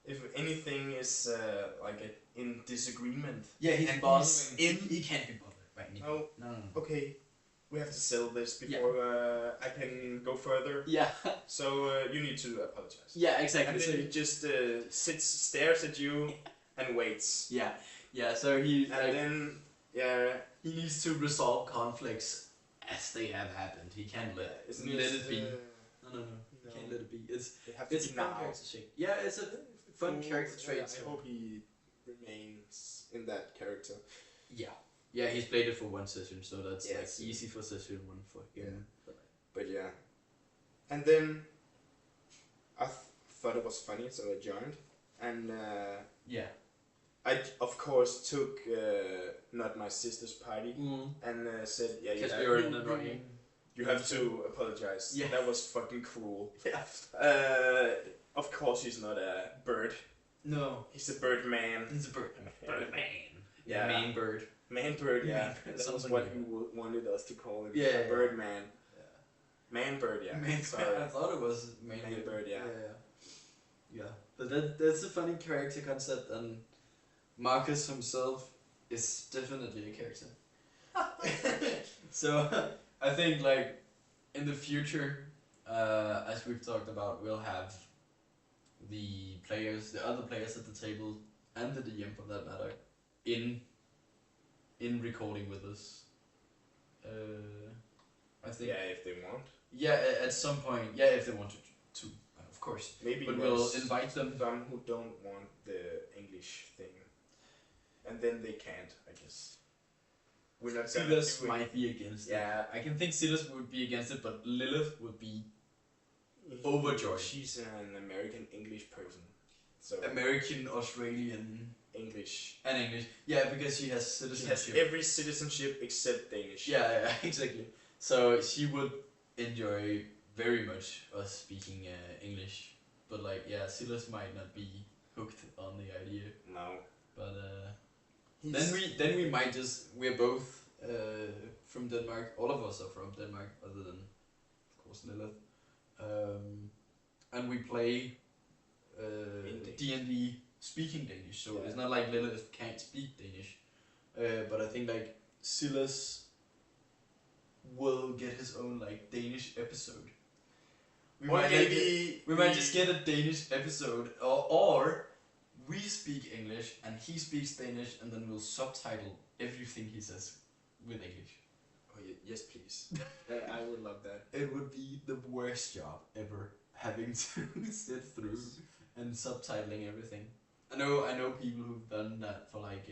If anything is like in disagreement. Yeah, he's And bothering. he's He can't be bothered by anything. No. No. Okay, we have to settle this before I can go further. Yeah. So you need to apologize. Yeah, exactly. And So then he just sits, stares at you, and waits. yeah. So he And then he needs to resolve conflicts as they have happened. He can't let it be. No. He can't let it be. They have to It's a be fun now. character trait. Yeah, it's a fun character trait. I So. hope he remains in that character. Yeah, he's played it for one session, so that's Yes. like easy for session one for him. But yeah, And then I thought it was funny, so I joined. And Yeah. I, of course, took not my sister's party and said, yeah, Because you're an annoying. you have to apologize. Yeah. That was fucking cruel. Yeah. Of course, he's not a bird. No. He's a bird man. He's a bird. Bird man. Yeah. Man bird. Man bird, yeah. Man bird, That was something what like you wanted us to call him. Yeah, a yeah, bird man. Yeah. Man bird, yeah. Man Sorry. I thought it was man bird, yeah. Yeah. But that's a funny character concept, and Marcus himself is definitely a character. So I think like in the future, as we've talked about, we'll have the other players at the table, and the DM for that matter, in recording with us. I think. Yeah, if they want. Yeah, at some point. Yeah, if they wanted to, of course. Maybe But we'll invite them. Some who don't want the English thing, and then they can't, I guess. We're not gonna Silas do it. might be against it. Yeah. I can think Silas would be against it, but Lilith would be overjoyed. She's an American English person, so American, Australian, English. and English. Yeah, because she has She citizenship. has every citizenship except Danish. Yeah, exactly. So she would enjoy very much us speaking English, but like, yeah, Silas might not be hooked on the idea. No. But then we might just, we're both from Denmark. All of us are from Denmark, other than of course Lilith. And we play D&D speaking Danish, so it's not like Lilith can't speak Danish. But I think like Silas will get his own like Danish episode. We might just get a Danish episode, or we speak English and he speaks Danish, and then we'll subtitle everything he says with English. Oh yes, please. I would love that. It would be the worst job ever, having to sit through and subtitling everything. I know people who've done that for like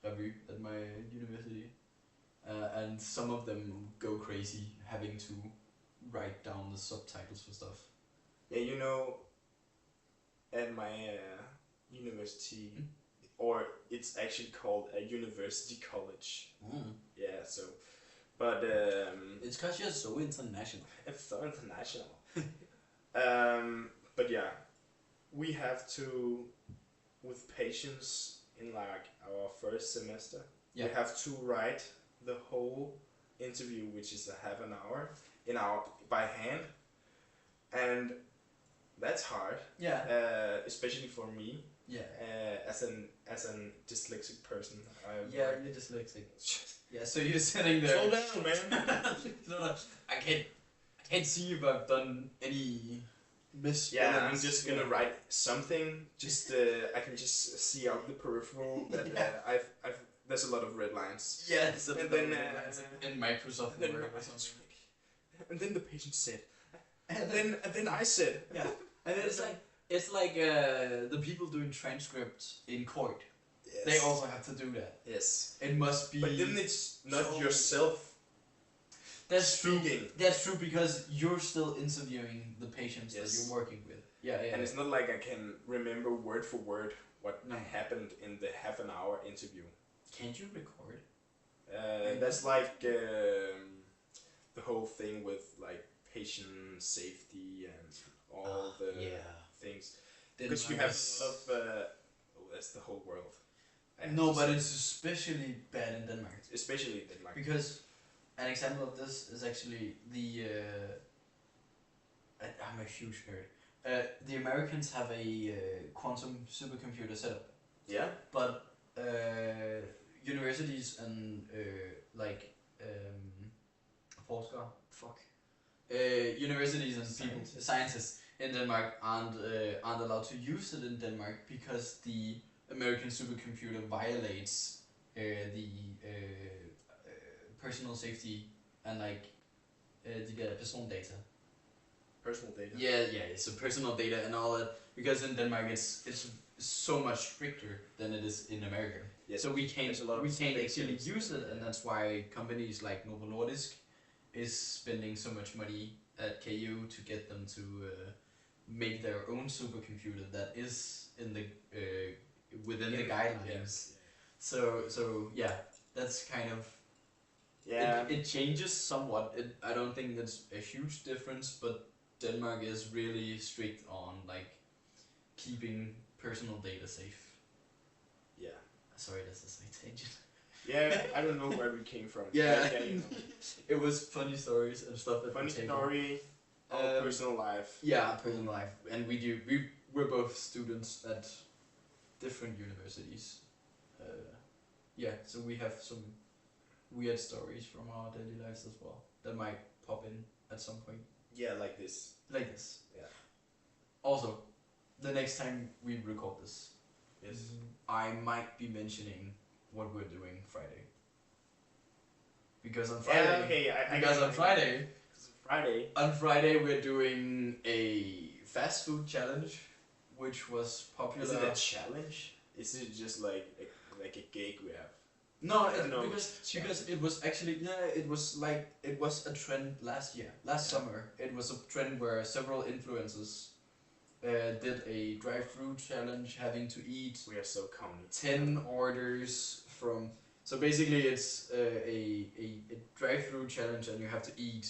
the revue at my university, and some of them go crazy having to write down the subtitles for stuff. Yeah, you know, at my university, or it's actually called a university college. Yeah, so, but it's because you're so international. It's so international. But yeah, we have to, with patience, in like our first semester, we have to write the whole interview, which is a half an hour, by hand, and that's hard. Yeah. Especially for me. Yeah. As an dyslexic person. Yeah, you're dyslexic. Yeah, so you're sitting there. Slow down, man. No, I can't see if I've done any misspellings. Yeah, I'm just gonna write something. Just I can just see out the peripheral that I've there's a lot of red lines. Yeah, so and then in Microsoft Word or something. And then the patient said, and then I said, yeah, and it's like the people doing transcripts in court. Yes. They also have to do that. Yes. It must be. But then it's not yourself. That's speaking. True. That's true, because you're still interviewing the patients that you're working with. Yeah. And it's not like I can remember word for word what happened in the half an hour interview. Can't you record? That's like the whole thing with like patient safety and all the things. Because you have a lot of that's the whole world. No, but it's especially bad in Denmark. Especially in Denmark. Because an example of this is actually the I'm a huge nerd. The Americans have a quantum supercomputer setup. Yeah. But universities and universities and scientists in Denmark aren't allowed to use it in Denmark because the American supercomputer violates the personal safety and the persondata. Personal data. Yeah. So personal data and all that, because in Denmark it's so much stricter than it is in America. Yes. So we can't actually use it, and that's why companies like Novo Nordisk is spending so much money at KU to get them to make their own supercomputer that is in the within the guidelines. Yes. So yeah, that's kind of Yeah. it changes somewhat. I don't think that's a huge difference, but Denmark is really strict on like keeping personal data safe. Yeah. Sorry, that's a slight tangent. Yeah, I don't know where we came from. Yeah, But, you know. It was funny stories and stuff at Funny the table. story. Our personal life. Yeah, personal life, and we're both students at different universities. Yeah, so we have some weird stories from our daily lives as well that might pop in at some point. Yeah, like this. Like this. Yeah. Also, the next time we record this, Yes. I might be mentioning what we're doing Friday. Because on Friday, Yeah, okay, because on Friday, On Friday we're doing a fast food challenge, which was popular. Is it a challenge? Is it just like a gig we have? No, No, because it was actually it was a trend last year, last summer. It was a trend where several influencers did a drive-through challenge, having to eat We are so common. 10 orders from. So basically, it's a drive-through challenge, and you have to eat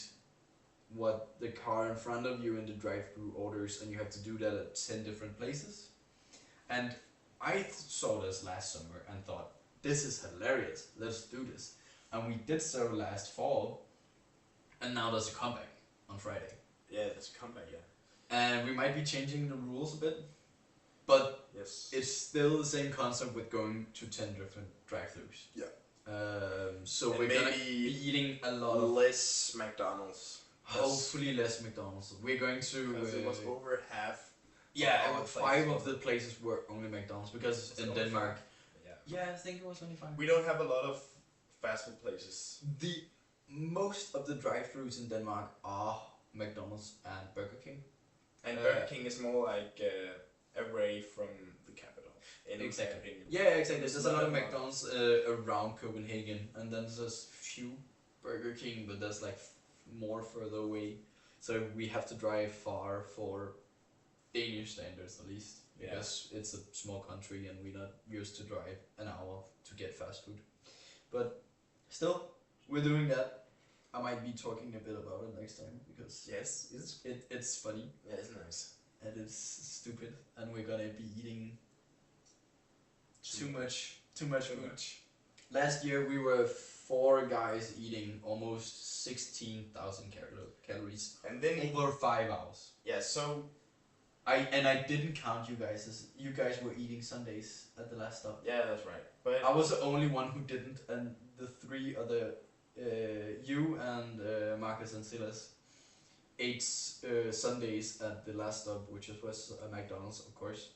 what the car in front of you in the drive-through orders, and you have to do that at 10 different places. And I saw this last summer and thought, this is hilarious, let's do this. And we did so last fall, and now there's a comeback on Friday. Yeah, there's a comeback, yeah. And we might be changing the rules a bit, but yes, it's still the same concept with going to 10 different drive-thrus. Yeah. So and we're gonna maybe be eating a lot of less McDonald's. hopefully less McDonald's. We're going to Because it was over half. yeah, of our 5 places. of the places were only McDonald's because Was in it only Denmark, Yeah. yeah, I think it was only 5. We don't have a lot of fast food places. The most of the drive-thrus in Denmark are McDonald's and Burger King. And Burger King is more like away from the capital. In Exactly. my opinion. Yeah, exactly. There's There's a lot of not McDonald's around Copenhagen, and then there's a few Burger King, but that's like more further away. So we have to drive far for Danish standards, at least, because it's a small country and we're not used to drive an hour to get fast food. But still, we're doing that. I might be talking a bit about it next time because Yes, it's funny yeah, it's nice. and it's stupid, and we're gonna be eating too much food. Last year we were 4 guys eating almost 16,000 calories And then over 5 hours. yeah, so I didn't count you guys as you guys were eating Sundays at the last stop. yeah, that's right. But I was the only one who didn't, and the 3 other you and Marcus and Silas ate Sundays at the last stop, which was a McDonald's, of course.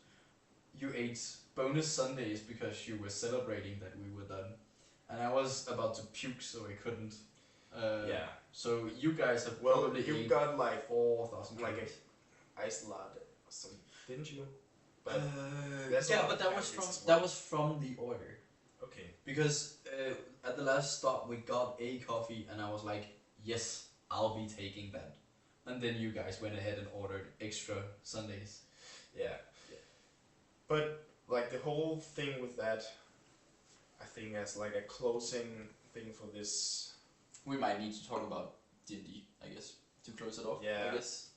You ate bonus Sundays because you were celebrating that we were done, and I was about to puke, so I couldn't. yeah. So you guys have Well, probably you ate got like 4,000 like calories. a ice latte or something, didn't you? But Yeah, a lot but of that was calories from as well. that was from the order. Okay. Because at the last stop we got a coffee, and I was like, yes, I'll be taking that. And then you guys went ahead and ordered extra Sundays. Yeah. But like the whole thing with that, I think as like a closing thing for this. We might need to talk about D&D, I guess, to close it off. Yeah. I guess.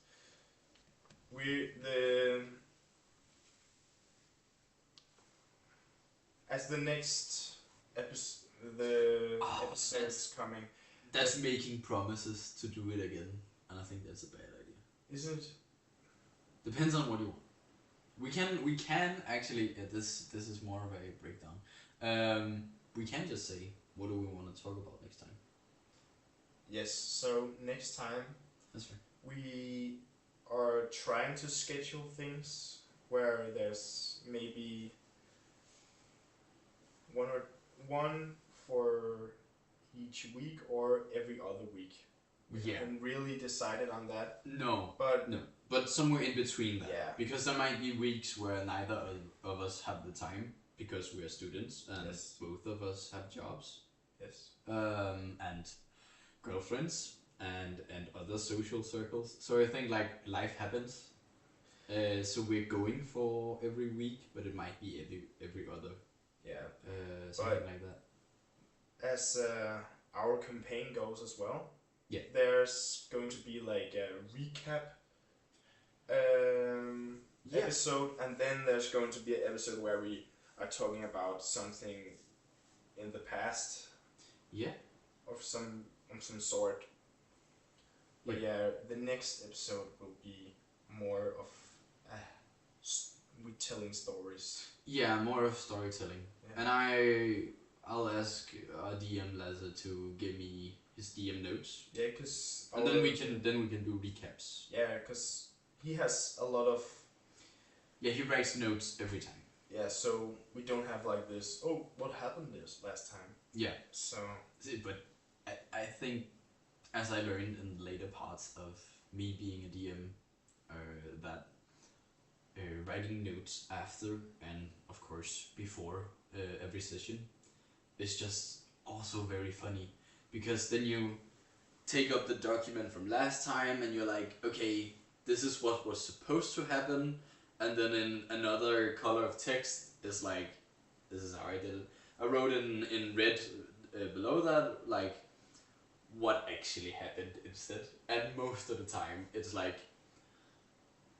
As the next episode that's coming, That's making promises to do it again, and I think that's a bad idea. isn't it? Depends on what you want. We can actually. This is more of a breakdown. We can just say, what do we want to talk about next time? Yes. So next time That's right. we are trying to schedule things where there's maybe one for each week or every other week. We Yeah. haven't really decided on that, No. but No, but somewhere in between that. Yeah. Because there might be weeks where neither of us have the time because we are students and Yes. both of us have jobs yes, and girlfriends and other other social circles. So I think like life happens. So we're going for every week, but it might be every other. Yeah. Something But like that. as our campaign goes as well, Yeah. there's going to be like a recap episode, and then there's going to be an episode where we are talking about something in the past. Yeah. Of some sort. But yeah, the next episode will be more of we telling stories. Yeah, more of storytelling. Yeah. And I'll ask DM Laza to give me his DM notes. Yeah, because and then we can do recaps. Yeah, because he has a lot of. Yeah, he writes notes every time. Yeah, so we don't have like this. Oh, what happened this last time? Yeah. So. But I think, as I learned in the later parts of me being a DM, that writing notes after and of course before every session is just also very funny, because then you take up the document from last time and you're like, okay, this is what was supposed to happen, and then in another color of text is like, this is how I did it. I wrote in red below that like what actually happened instead, and most of the time it's like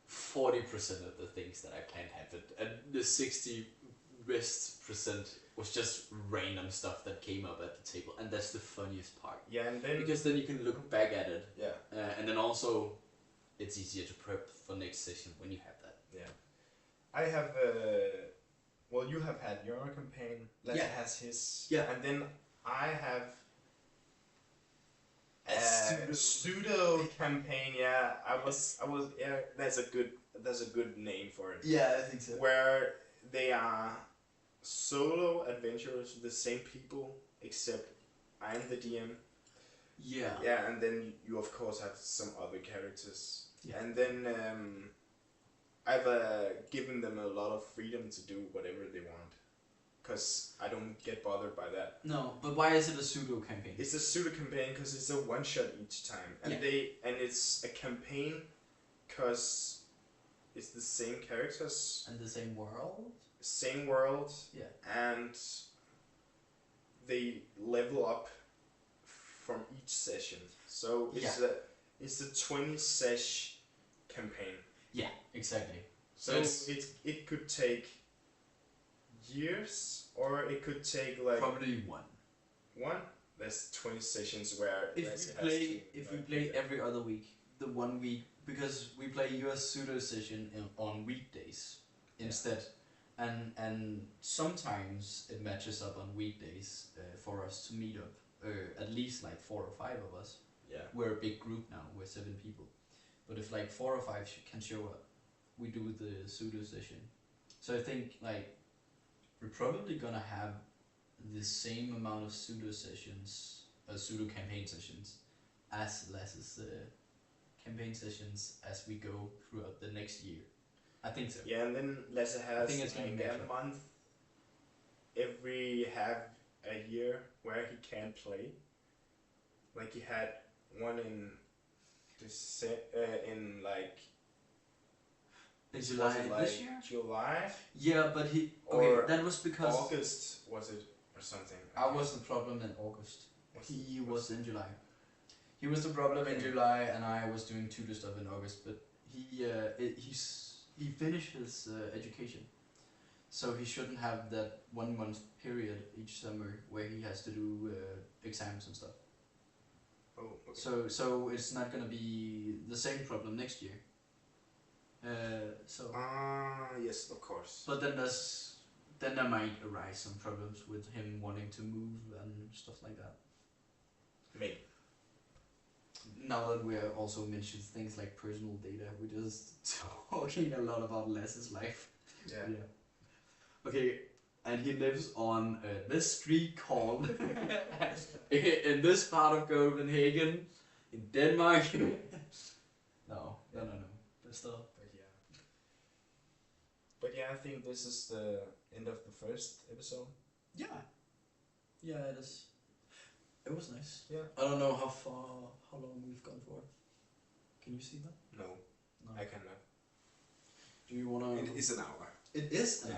40% of the things that I planned happened, and the 60% was just random stuff that came up at the table, and that's the funniest part. Yeah, and then because then you can look back at it. Yeah. And then also, it's easier to prep for next session when you have that. Yeah. I have well, you have had your campaign. Letta has his. Yeah. And then I have A pseudo campaign. Yeah, I was. Yeah, that's a good name for it. Yeah, I think so. Where they are solo adventurers, the same people, except I'm the DM. Yeah. Yeah, and then you of course have some other characters. Yeah. And then I've given them a lot of freedom to do whatever they want, because I don't get bothered by that. No, but why is it a pseudo campaign? It's a pseudo campaign because it's a one shot each time, and it's a campaign because it's the same characters and the same world. Same world. Yeah. And they level up from each session. So it's a 20 sesh campaign. Yeah, exactly. So it could take years, or it could take like probably one. There's 20 sessions where if we play every other week, the 1 week, because we play your pseudo session on weekdays instead. And sometimes it matches up on weekdays for us to meet up, at least like 4 or 5 of us. Yeah. We're a big group now, we're 7 people. But if like 4 or 5 can show up, we do the pseudo session. So I think like we're probably gonna have the same amount of pseudo sessions, pseudo campaign sessions, as Lass's campaign sessions as we go throughout the next year. I think so. Yeah, and then Lasse has I think it's like a month every half a year where he can't play. Like he had one in like in July this year? July? Yeah, but that was because August was it or something. I was the problem in August. He was in July. He was the problem in July, and I was doing tutor stuff in August. But he finished his education, so he shouldn't have that 1 month period each summer where he has to do exams and stuff. Oh, okay. So it's not gonna be the same problem next year. Yes, of course. But then there might arise some problems with him wanting to move and stuff like that. Maybe. Now that we also mentioned things like personal data, we're just talking a lot about Lass's life. Yeah. Okay, and he lives on this street called in this part of Copenhagen, in Denmark. No. But still. But yeah, I think this is the end of the first episode. Yeah. Yeah, it is. It was nice. Yeah. I don't know how long we've gone for. Can you see that? No, No. I cannot. Do you wanna? It is an hour. It is. Yeah.